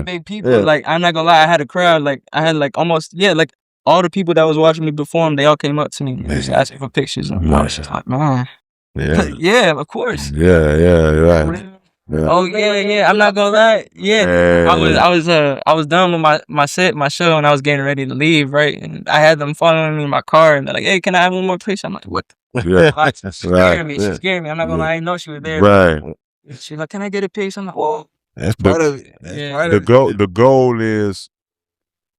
Big people. Like, I'm not gonna lie, I had a crowd, like I had like almost, like all the people that was watching me perform, they all came up to me and just asking for pictures. And I was just like, man. Yeah, of course. Yeah, right. Yeah. Oh yeah. I'm not gonna lie. Yeah. I was done with my set, my show, and I was getting ready to leave, right? And I had them following me in my car, and they're like, "Hey, can I have one more picture?" I'm like, "What?" She scared me. She scared me. I'm not gonna lie. I didn't know she was there. Right. She's like, "Can I get a picture?" I'm like, "Whoa." That's part of it. The goal is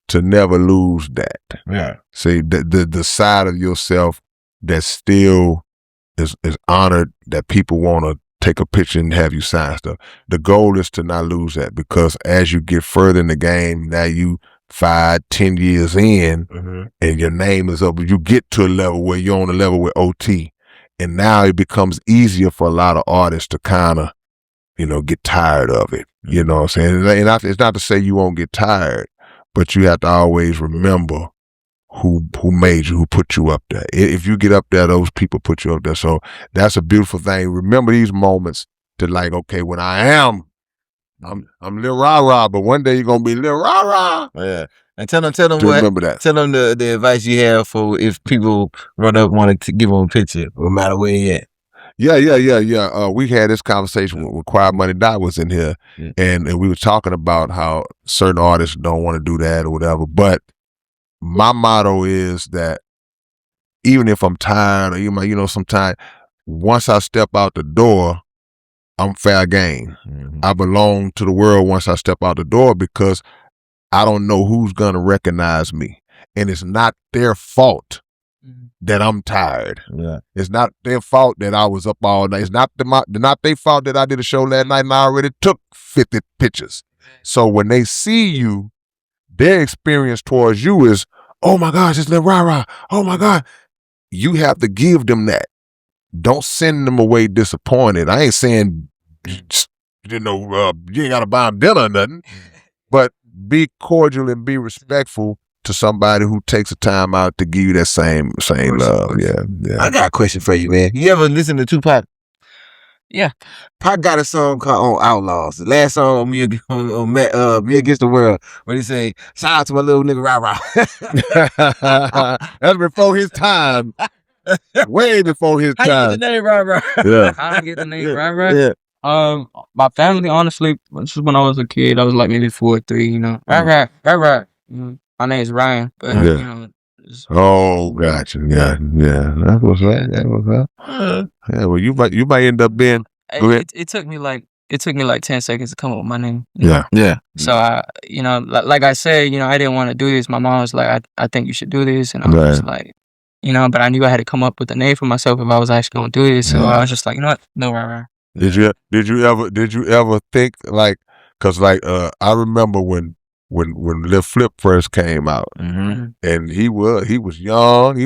to never lose that. Yeah. See, the side of yourself that still is honored, that people want to take a picture and have you sign stuff. The goal is to not lose that, because as you get further in the game, now you 5-10 years in, and your name is up, you get to a level where you're on a level with OT, and now it becomes easier for a lot of artists to kind of, get tired of it. You know what I'm saying? And it's not to say you won't get tired, but you have to always remember who made you, who put you up there. If you get up there, those people put you up there. So that's a beautiful thing. Remember these moments to, like, okay, when I'm Lil RyRy, but one day you're gonna be Lil RyRy. Yeah. And tell them remember that. Tell them the advice you have for if people run up wanting to give them a picture, no matter where you at. Yeah. We had this conversation when Quiet Money Dot was in here, and we were talking about how certain artists don't want to do that or whatever. But my motto is that even if I'm tired or you know, sometimes once I step out the door, I'm fair game. I belong to the world once I step out the door because I don't know who's gonna recognize me, and it's not their fault that I'm tired. Yeah. It's not their fault that I was up all night. It's not their fault that I did a show last night and I already took 50 pictures. So when they see you, their experience towards you is, oh my gosh, it's Lil RyRy. Oh my God. You have to give them that. Don't send them away disappointed. I ain't saying, you ain't got to buy them dinner or nothing, but be cordial and be respectful to somebody who takes the time out to give you that same love. Yeah. I got a question for you, man. You ever listen to Tupac? Yeah. Pac got a song called On Outlaws. The last song on Me Against the World, where he say, shout out to my little nigga RyRy. That's before his time. Way before his How time. you get the name RyRy? Yeah. I don't get the name RyRy. My family, honestly, this is when I was a kid. I was like maybe 4 or 3, you know. RyRy. My name is Ryan, but you know. Oh, gotcha. Yeah. That was right. Yeah, well, you might end up being. Go ahead. It took me like 10 seconds to come up with my name. Yeah. So I, like I said, I didn't want to do this. My mom was like, I think you should do this, and I was like, but I knew I had to come up with a name for myself if I was actually gonna do this. So I was just like, you know what, no, RyRy. Did you ever think like, cause like I remember when Lil Flip first came out, and he was young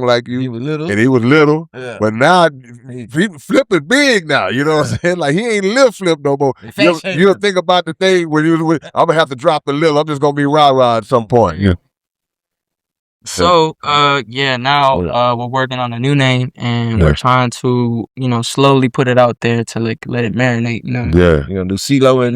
like you, He was little, and he was little, yeah. But now Flip is big now. You know what I'm saying? Like he ain't Lil Flip no more. You don't think about the thing when you was with, I'm gonna have to drop the Lil. I'm just gonna be RyRy at some point. Yeah. So now we're working on a new name, and we're trying to slowly put it out there to like let it marinate. Yeah. You gonna do CeeLo and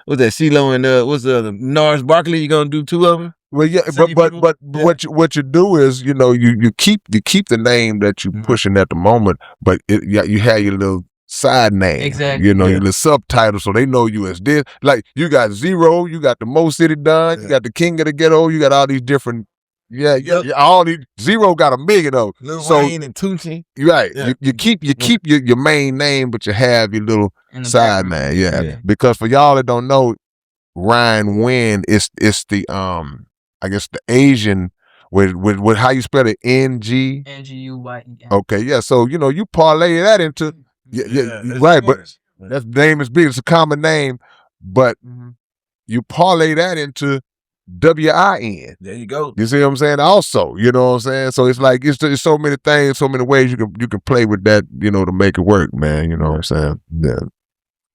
what's that? CeeLo and what's the other? Nars Barkley. You gonna do 2 of them? Well, yeah, but what you do is you keep the name that you pushing at the moment, but you have your little side name, exactly. Your little subtitle, so they know you as this. Like you got Zero, you got the Mo City Don, you got the King of the Ghetto, you got all these different. Yeah, all these. Zero got 1 million of them. Lil Wayne and Tunechi. Right. Yeah. You keep your main name, but you have your little side name. Yeah. Because for y'all that don't know, Ryan Wynn is the I guess the Asian with how you spell it, NG. NGUYEN. Okay, yeah. So you parlay that into right, but that name is big. It's a common name, but you parlay that into WIN. There you go. You see what I'm saying? Also, you know what I'm saying? So it's like it's so many things, so many ways you can play with that, to make it work, man. You know what I'm saying? Yeah.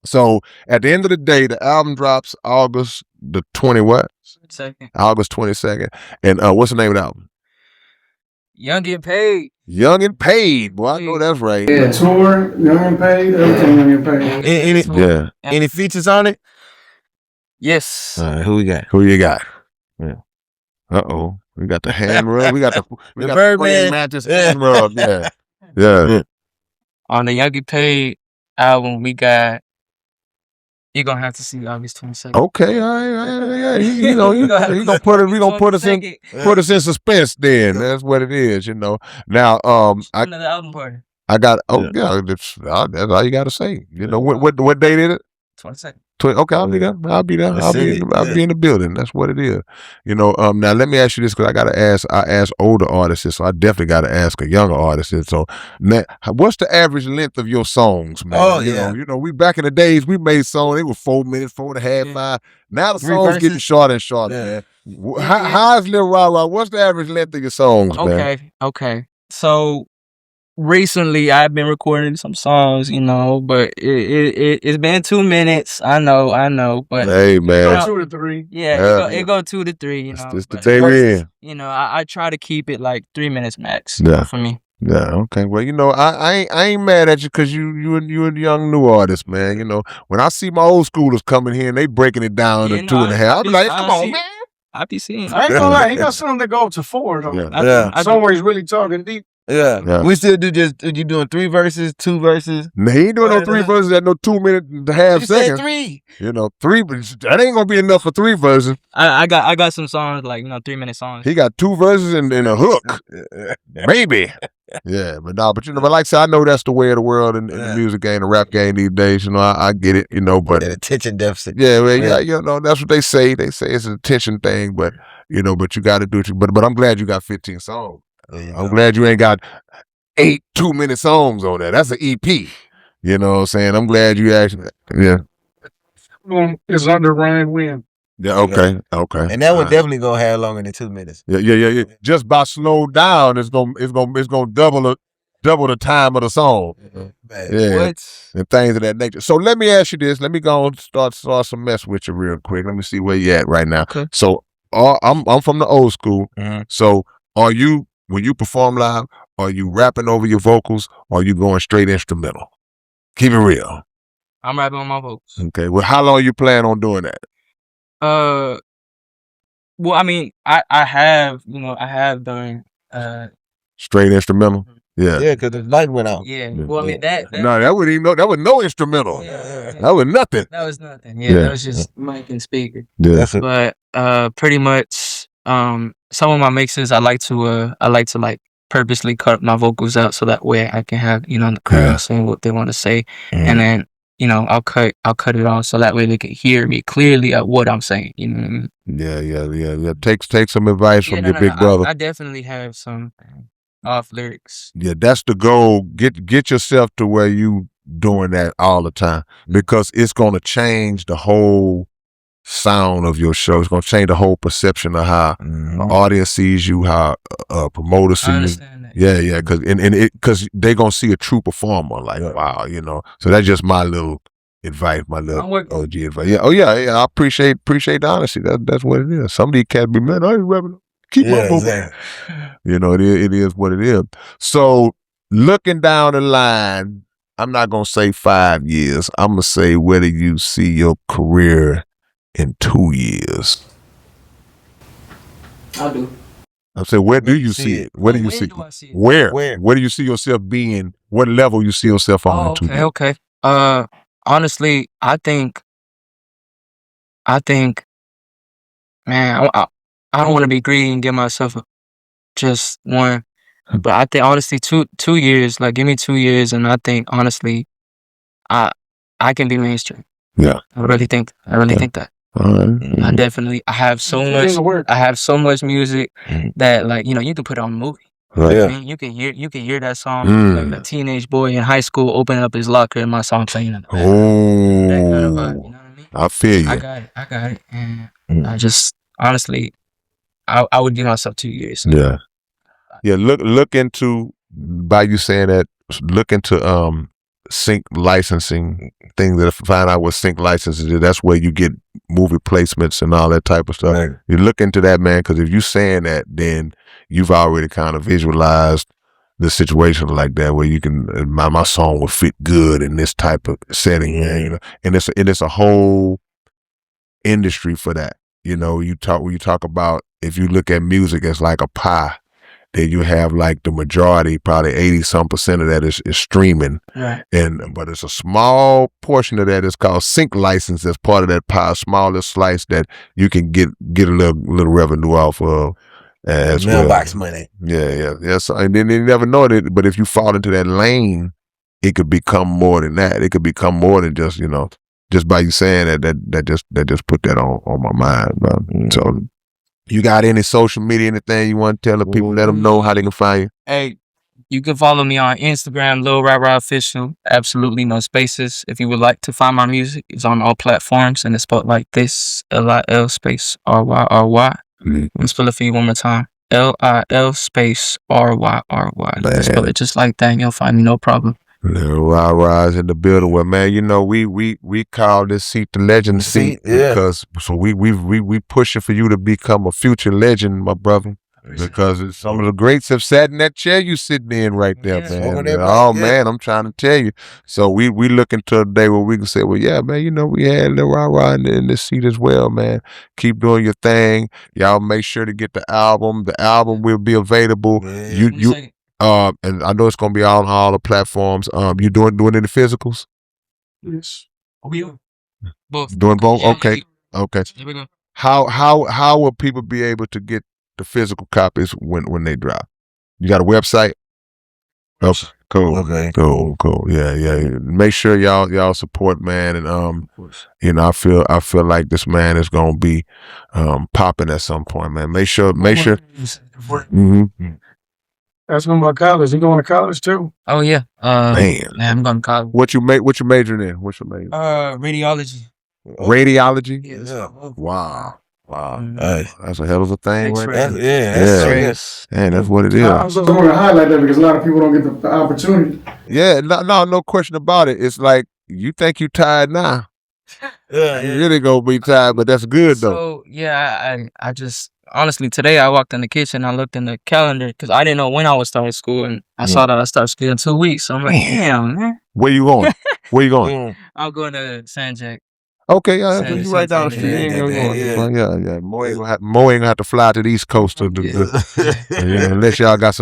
So at the end of the day, the album drops August the 20 what? Second. August 22nd. And what's the name of the album? Young and Paid. Young and Paid. Boy, I know that's right. Yeah, tour, Young and Paid, everything Young and Paid. Any features on it? Yes. All right, who we got? Who you got? Yeah. Uh-oh. We got the hand rub. We got the Birdman matches hand rub. Yeah. On the Young and Paid album, we got. You're gonna have to see August 22nd. Okay, all right. He gonna put us in suspense. Then that's what it is. Now, another album party. I got. That's all you got to say. What date is it? 22nd. Okay, I'll be there. I'll be in the building. That's what it is. Now let me ask you this, because I ask older artists, so I definitely got to ask a younger artist. So, now, what's the average length of your songs, man? Oh yeah. We back in the days we made songs. They were 4 minutes, 4.5, 5. Now the songs getting shorter and shorter. Man. How's Lil RyRy? What's the average length of your songs, man? Okay. So recently I've been recording some songs, but it's been 2 minutes. I know, but hey, man, 2 to 3. Yeah, it go 2 to 3. It's the day we're in. I try to keep it like 3 minutes max. For me. Yeah. Okay. Well, I ain't mad at you, because you a young new artist, man. When I see my old schoolers coming here and they breaking it down to 2.5, I'll be like, come on, man. I be seeing. I ain't gonna lie, he got some that go up to 4 though. Somewhere he's really talking deep. Yeah. We still do just you doing 3 verses, 2 verses. Nah, he ain't doing no 3 verses at no 2 minutes and a half seconds. 3. You know, 3, but that ain't gonna be enough for 3 verses. I got some songs like 3-minute songs. He got 2 verses and a hook, maybe. Yeah, but but but like I said, I know that's the way of the world in the music game, the rap game these days. You know, I get it. You know, but an attention deficit. Yeah, well, yeah, you know, that's what they say. They say it's an attention thing, but you know, but you got to do it. But I'm glad you got 15 songs. I'm glad you ain't got 8 2-minute songs on there. That's an EP. You know what I'm saying? I'm glad you actually, It's under Ryan Wynn. Yeah, okay. And that one definitely gonna have longer than 2 minutes. Yeah. Just by slow down, it's gonna double the time of the song. Yeah, What? and things of that nature. So let me ask you this. Let me go and start some mess with you real quick. Let me see where you at right now. Okay. So I'm from the old school. Mm-hmm. So are you, when you perform live, are you rapping over your vocals or are you going straight instrumental? Keep it real. I'm rapping on my vocals. Okay. Well, how long you plan on doing that? Well, I mean, I have done Straight instrumental. Yeah. Yeah, because the light went out. Yeah. Well, I mean that No, that was no instrumental. Yeah. That was nothing. That was nothing. Yeah, that was just mic and speaker. Yeah. But pretty much some of my mixes I like to like purposely cut my vocals out so that way I can have, the crowd saying what they want to say. And then, I'll cut it off so that way they can hear me clearly at what I'm saying. You know what I mean? Yeah. Take some advice from your big brother. I definitely have some off lyrics. Yeah, that's the goal. Get yourself to where you doing that all the time, because it's gonna change the whole sound of your show. It's gonna change the whole perception of how the audience sees you, how promoters see you. Understand that. Yeah, because they gonna see a true performer. Like, wow, So that's just my little advice, my little OG advice. Yeah, I appreciate the honesty. That's what it is. Some of these cats be mad. I ain't rapping. Keep my vocal. Exactly. It is what it is. So looking down the line, I'm not gonna say 5 years. I'm gonna say, where do you see your career in 2 years? I do. I said, where do you see it? Where do you see it? Where do you see yourself being? What level you see yourself on in 2 years? Okay. Honestly, I think, man, I don't want to be greedy and give myself just one, but I think honestly, 2 years, like give me 2 years, and I think honestly, I can be mainstream. Yeah, I really think that. All right. I have so much music that, like, you can put on a movie. Right. I mean, you can hear that song, like a teenage boy in high school opening up his locker and my song playing in the background. Oh, That kind of vibe, you know what I mean? I feel you. I got it, and I just honestly, I would give myself 2 years. Yeah. Look into, by you saying that, look into sync licensing things, that find out what sync licenses is. That's where you get movie placements and all that type of stuff. Right. You look into that, man, because if you saying that, then you've already kind of visualized the situation like that, where you can, my song will fit good in this type of setting, and it's a whole industry for that. When you talk about, if you look at music as like a pie, then you have like the majority, probably 80% of that is streaming. Right. But it's a small portion of that is called sync license as part of that pie, smallest slice that you can get a little revenue off of as mailbox money. Yeah. So, and then you never know it, but if you fall into that lane, it could become more than that. It could become more than just, just by you saying that just put that on my mind, bro. So, you got any social media, anything you want to tell the people, let them know how they can find you? Hey, you can follow me on Instagram, Lil RyRy Official. Absolutely no spaces. If you would like to find my music, it's on all platforms, and it's spelled like this: LIL space RYRY. Let's spell it for you one more time: LIL space RYRY. Spell it just like that, and you'll find me, no problem. Lil RyRy's in the building. Well, man, we call this seat the legend seat, because so we pushing for you to become a future legend, my brother. Because some of the greats have sat in that chair you sitting in right there, man. Man, I'm trying to tell you. So we looking to a day where we can say, well, yeah, man, we had Lil RyRy in this seat as well, man. Keep doing your thing. Y'all make sure to get the album. The album will be available. And I know it's gonna be on all the platforms. You doing any physicals? Yes. We are both. Doing both? Yeah, Okay. Okay. Here we go. How will people be able to get the physical copies when they drop? You got a website? Okay. Cool. Okay. Cool. Yeah. Make sure y'all support, man. And you know, I feel like this man is gonna be popping at some point, man. Make sure. Mm-hmm. Ask him about college. He going to college too. Oh yeah. Man, I'm going to college. what you majoring in? What's your major? Radiology. Radiology. Yeah. Wow. Mhm. Hey, that's a hell of a thing. X-ray. Right there. Yes. Man, that's what it is. I just want to highlight that because a lot of people don't get the opportunity. Yeah, no question about it. It's like you think you tired now. Yeah. You really gonna be tired, but that's good though. So yeah, I just honestly today I walked in the kitchen. I looked in the calendar because I didn't know when I was starting school, and I saw that I start school in 2 weeks. So I'm like, damn, man. Where you going? Where you going? I'm going to San Jack. Okay, yeah, San- you right down the San- street. You ain't gonna go. yeah. Yeah. Mo ain't gonna have to fly to the East Coast to unless y'all got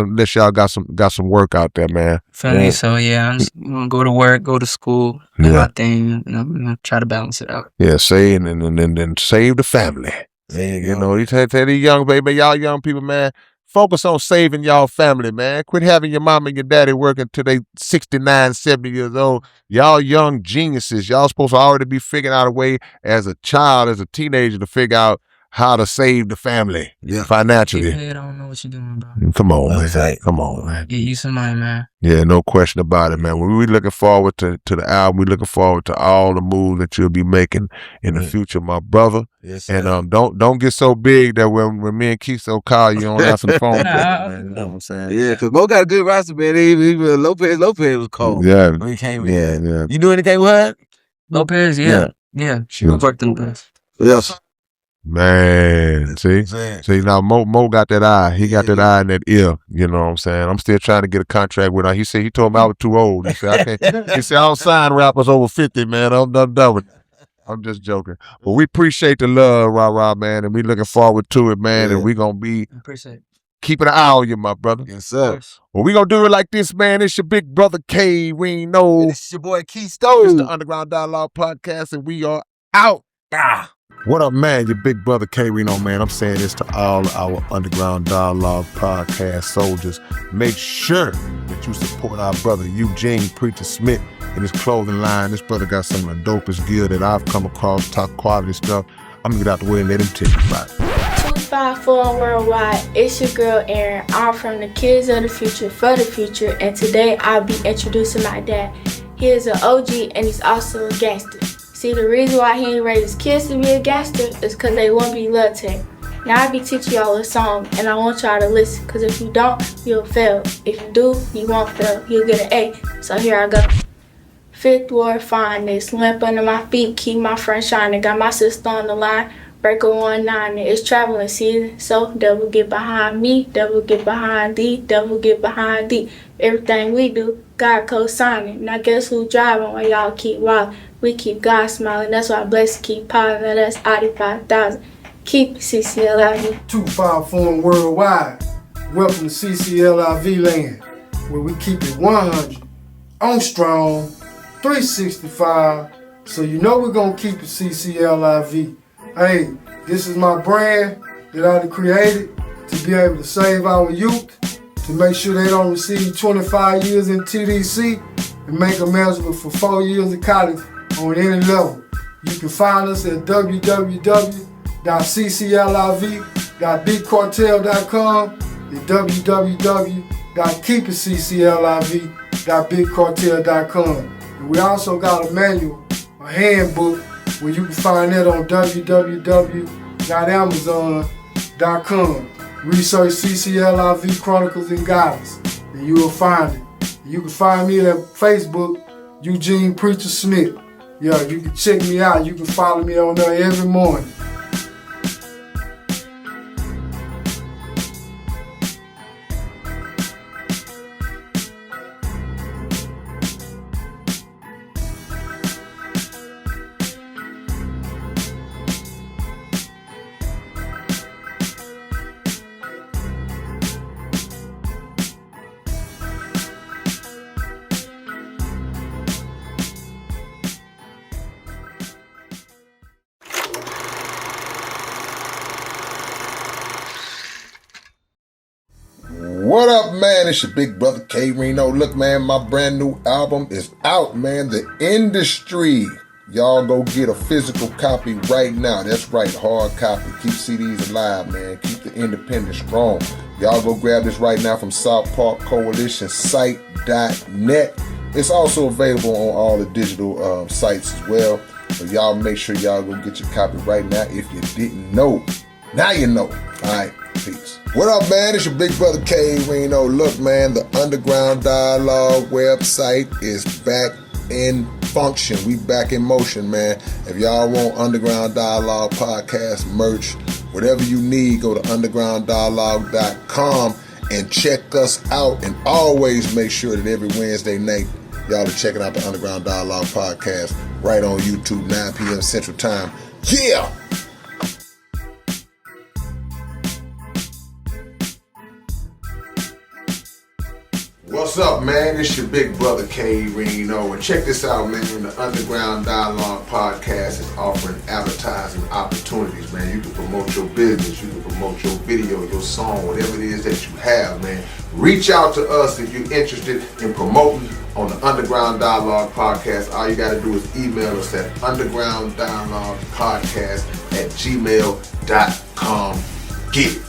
some work out there, man. Feel me? So yeah, I'm just gonna go to work, go to school, do my thing, and I'm gonna try to balance it out. Yeah, save and save the family. You know, you tell these young baby, y'all young people, man, focus on saving y'all family, man. Quit having your mom and your daddy working till they 69, 70 years old. Y'all young geniuses. Y'all supposed to already be figuring out a way as a child, as a teenager, to figure out how to save the family financially. I don't know what you're doing, bro. Come on, man. Come on, man. Get you some money, man. Yeah, no question about it, man. We looking forward to the album. We looking forward to all the moves that you'll be making in the future, my brother. Yes, and don't get so big that when me and Keeso call you, don't answer the phone. Man, you know what I'm saying? Yeah, because Mo got a good roster, man. Even Lopez was cold. Yeah. When he came in. Yeah. You knew anything with her? Lopez, yeah. She worked in the best. Yes. Man, see now Mo got that eye. He got that eye in that ear. You know what I'm saying? I'm still trying to get a contract with her. He told me I was too old. He said I can't. He said I don't sign rappers over 50, man. I'm done with it. I'm just joking. But we appreciate the love, RyRy, man, and we looking forward to it, man. And we gonna be keeping an eye on you, my brother. Yes, sir. Well, we gonna do it like this, man. It's your big brother K. We know. It's your boy Keystone. It's the Underground Dialogue Podcast, and we are out. What up, man? Your big brother K. Reno, man. I'm saying this to all our Underground Dialogue Podcast soldiers. Make sure that you support our brother Eugene Preacher Smith in his clothing line. This brother got some of the dopest gear that I've come across, top quality stuff. I'm gonna get out the way and let him tell you about it. 254 Worldwide, it's your girl Erin. I'm from the Kids of the Future for the Future, and today I'll be introducing my dad. He is an OG and he's also a gangster. See, the reason why he ain't raised his kids to be a gangster is because they won't be love tech. Now I be teaching y'all a song and I want y'all to listen, because if you don't, you'll fail. If you do, you won't fail. You'll get an A. So here I go. Fifth ward finest, lamp under my feet, keep my front shining. Got my sister on the line, breaker 19. It's traveling season, so devil get behind me, devil get behind thee, devil get behind thee. Everything we do, God co-signing. Now guess who driving while y'all keep wildin'? We keep God smiling, that's why blessed keep piling. Now that's 85,000. Keep CCLIV. 254 Worldwide. Welcome to CCLIV land, where we keep it 100, on strong, 365. So you know we're gonna keep it CCLIV. Hey, this is my brand that I created to be able to save our youth, to make sure they don't receive 25 years in TDC and make them eligible for 4 years of college on any level. You can find us at www.ccliv.bigcartel.com and www.keepitccliv.bigcartel.com. And we also got a manual, a handbook, where you can find that on www.amazon.com. Research CCLIV Chronicles and Guidance, and you will find it. You can find me at Facebook, Eugene Preacher Smith. Yeah, you can check me out. You can follow me on there every morning. What up, man? It's your big brother K Reno. Look, man, my brand new album is out, man. The Industry. Y'all go get a physical copy right now. That's right, hard copy. Keep CDs alive, man. Keep the independent strong. Y'all go grab this right now from South Park Coalition site.net. It's also available on all the digital sites as well. So y'all make sure y'all go get your copy right now if you didn't know. Now you know. All right, peace. What up, man? It's your big brother K Reno. Look, man, the Underground Dialogue website is back in function. We back in motion, man. If y'all want Underground Dialogue podcast merch, whatever you need, go to undergrounddialogue.com and check us out. And always make sure that every Wednesday night, y'all are checking out the Underground Dialogue podcast right on YouTube, 9 p.m. Central Time. Yeah! What's up, man? It's your big brother K Reno, and check this out, man. The Underground Dialogue podcast is offering advertising opportunities, man. You can promote your business, you can promote your video, your song, whatever it is that you have, man. Reach out to us if you're interested in promoting on the Underground Dialogue podcast. All you got to do is email us at undergrounddialoguepodcast@gmail.com. Get it.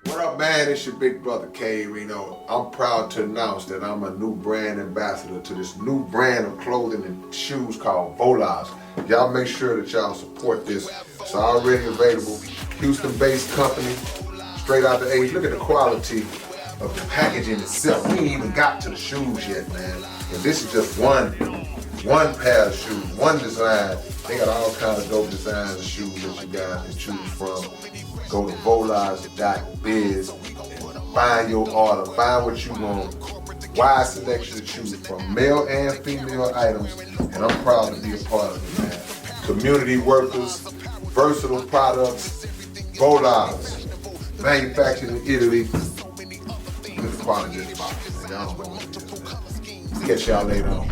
What up, man? It's your big brother K Reno. I'm proud to announce that I'm a new brand ambassador to this new brand of clothing and shoes called Volage. Y'all make sure that y'all support this. It's already available. Houston-based company, straight out the H. Look at the quality of the packaging itself. We ain't even got to the shoes yet, man. And this is just one pair of shoes, one design. They got all kinds of dope designs of shoes that you guys can choose from. Go to volage.biz, find your order, find what you want. Wide selection to choose from, male and female items, and I'm proud to be a part of it, man. Community workers, versatile products, Volage, manufactured in Italy. Look at the quality of this box, man. Y'all don't know what it is. Catch y'all later on.